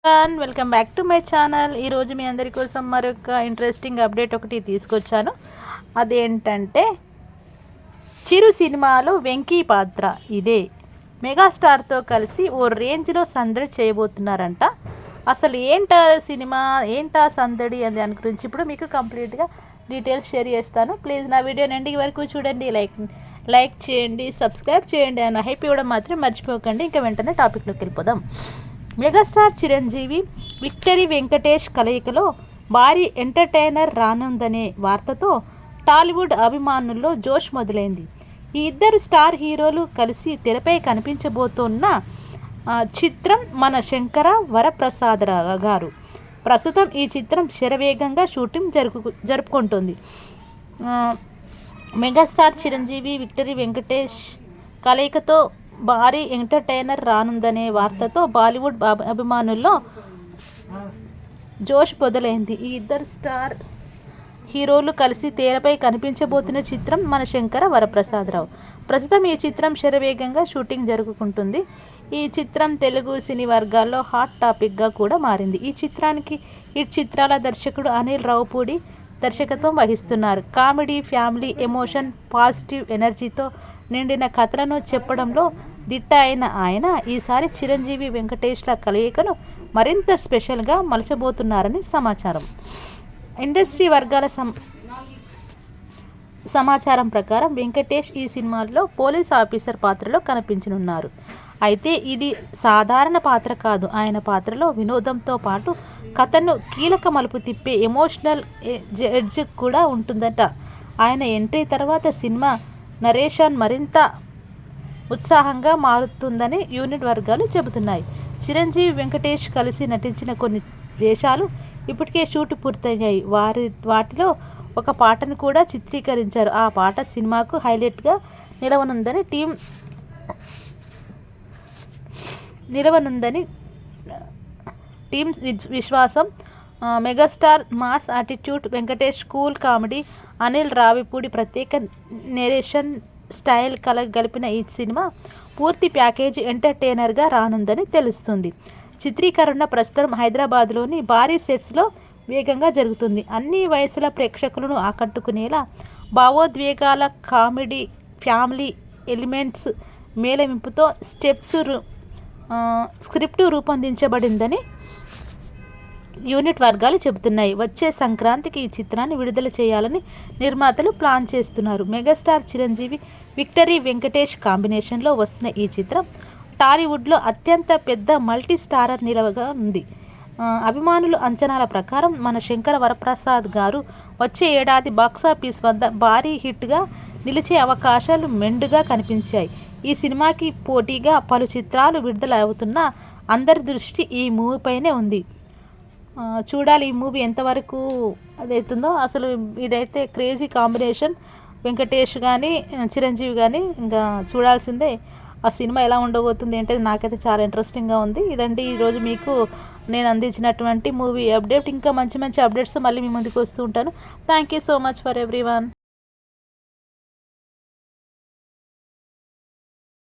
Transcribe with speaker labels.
Speaker 1: Welcome back to my channel. ఈరోజు మీ అందరి కోసం మరొక ఇంట్రెస్టింగ్ అప్డేట్ ఒకటి తీసుకొచ్చాను. అదేంటంటే చిరు సినిమాలో వెంకీ పాత్ర ఇదే మెగాస్టార్తో కలిసి ఓ రేంజ్లో సందడి చేయబోతున్నారంట. అసలు ఏంటా సినిమా, ఏంటా సందడి అని దాని గురించి ఇప్పుడు మీకు కంప్లీట్గా డీటెయిల్స్ షేర్ చేస్తాను. ప్లీజ్ నా వీడియోని ఎండింగ్ వరకు చూడండి, లైక్ చేయండి, సబ్స్క్రైబ్ చేయండి అని హైప్ ఇవ్వడం మాత్రం మర్చిపోకండి. ఇంకా వెంటనే టాపిక్లోకి వెళ్ళిపోదాం. మెగాస్టార్ చిరంజీవి విక్టరీ వెంకటేష్ కలయికలో భారీ ఎంటర్టైనర్ రానుందనే వార్తతో టాలీవుడ్ అభిమానుల్లో జోష్ మొదలైంది. ఈ ఇద్దరు స్టార్ హీరోలు కలిసి తెరపై కనిపించబోతున్న చిత్రం మన శంకర వరప్రసాదరావు గారు. ప్రస్తుతం ఈ చిత్రం శరవేగంగా షూటింగ్ జరుపుకుంటుంది. మెగాస్టార్ చిరంజీవి విక్టరీ వెంకటేష్ కలయికతో భారీ ఎంటర్టైనర్ రానుందనే వార్తతో బాలీవుడ్ అభిమానుల్లో జోష్ మొదలైంది. ఈ ఇద్దరు స్టార్ హీరోలు కలిసి తెరపై కనిపించబోతున్న చిత్రం మన శంకర వరప్రసాదరావు. ప్రస్తుతం ఈ చిత్రం శరవేగంగా షూటింగ్ జరుపుకుంటుంది. ఈ చిత్రం తెలుగు సినీ వర్గాల్లో హాట్ టాపిక్గా కూడా మారింది. ఈ చిత్రానికి హిట్ చిత్రాల దర్శకుడు అనిల్ రావుపూడి దర్శకత్వం వహిస్తున్నారు. కామెడీ, ఫ్యామిలీ, ఎమోషన్, పాజిటివ్ ఎనర్జీతో నిండిన కథలను చెప్పడంలో దిట్ట అయిన ఆయన ఈసారి చిరంజీవి వెంకటేష్ల కలయికను మరింత స్పెషల్గా మలచబోతున్నారని సమాచారం. ఇండస్ట్రీ వర్గాల సమాచారం ప్రకారం వెంకటేష్ ఈ సినిమాలో పోలీస్ ఆఫీసర్ పాత్రలో కనిపించనున్నారు. అయితే ఇది సాధారణ పాత్ర కాదు. ఆయన పాత్రలో వినోదంతో పాటు కథను కీలక మలుపు తిప్పే ఎమోషనల్ ఎడ్జ్ కూడా ఉంటుందట. ఆయన ఎంట్రీ తర్వాత సినిమా నరేషన్ మరింత ఉత్సాహంగా మారుతుందని యూనిట్ వర్గాలు చెబుతున్నాయి. చిరంజీవి వెంకటేష్ కలిసి నటించిన కొన్ని వేషాలు ఇప్పటికే షూట్ పూర్తయ్యాయి. వాటిలో ఒక పాటను కూడా చిత్రీకరించారు. ఆ పాట సినిమాకు హైలైట్గా నిలవనుందని టీం విశ్వాసం. Megastar mass attitude, Venkatesh cool comedy, Anil Ravipudi ప్రత్యేక నేరేషన్ స్టైల్ కలిపిన ఈ సినిమా పూర్తి ప్యాకేజీ ఎంటర్టైనర్గా రానుందని తెలుస్తుంది. చిత్రీకరణ ప్రస్తుతం హైదరాబాద్లోని భారీ సెట్స్లో వేగంగా జరుగుతుంది. అన్ని వయసుల ప్రేక్షకులను ఆకట్టుకునేలా భావోద్వేగాల, కామెడీ, ఫ్యామిలీ ఎలిమెంట్స్ మేళవింపుతో స్క్రిప్టు రూపొందించబడిందని యూనిట్ వర్గాలు చెబుతున్నాయి. వచ్చే సంక్రాంతికి ఈ చిత్రాన్ని విడుదల చేయాలని నిర్మాతలు ప్లాన్ చేస్తున్నారు. మెగాస్టార్ చిరంజీవి విక్టరీ వెంకటేష్ కాంబినేషన్లో వస్తున్న ఈ చిత్రం టాలీవుడ్లో అత్యంత పెద్ద మల్టీ స్టారర్ నిలవగా ఉంది. అభిమానుల అంచనాల ప్రకారం మన శంకర వరప్రసాద్ గారు వచ్చే ఏడాది బాక్సాఫీస్ వద్ద భారీ హిట్గా నిలిచే అవకాశాలు మెండుగా కనిపించాయి. ఈ సినిమాకి పోటీగా పలు చిత్రాలు విడుదల అవుతున్నా అందరి దృష్టి ఈ మూవీపైనే ఉంది. చూడాలి ఈ మూవీ ఎంతవరకు అదవుతుందో. అసలు ఇదైతే క్రేజీ కాంబినేషన్. వెంకటేష్ కానీ చిరంజీవి కానీ ఇంకా చూడాల్సిందే. ఆ సినిమా ఎలా ఉండబోతుంది అంటే నాకైతే చాలా ఇంట్రెస్టింగ్గా ఉంది. ఇదండి ఈరోజు మీకు నేను అందించినటువంటి మూవీ అప్డేట్. ఇంకా మంచి మంచి అప్డేట్స్ మళ్ళీ మీ ముందుకు వస్తూ ఉంటాను. Thank you so much for everyone.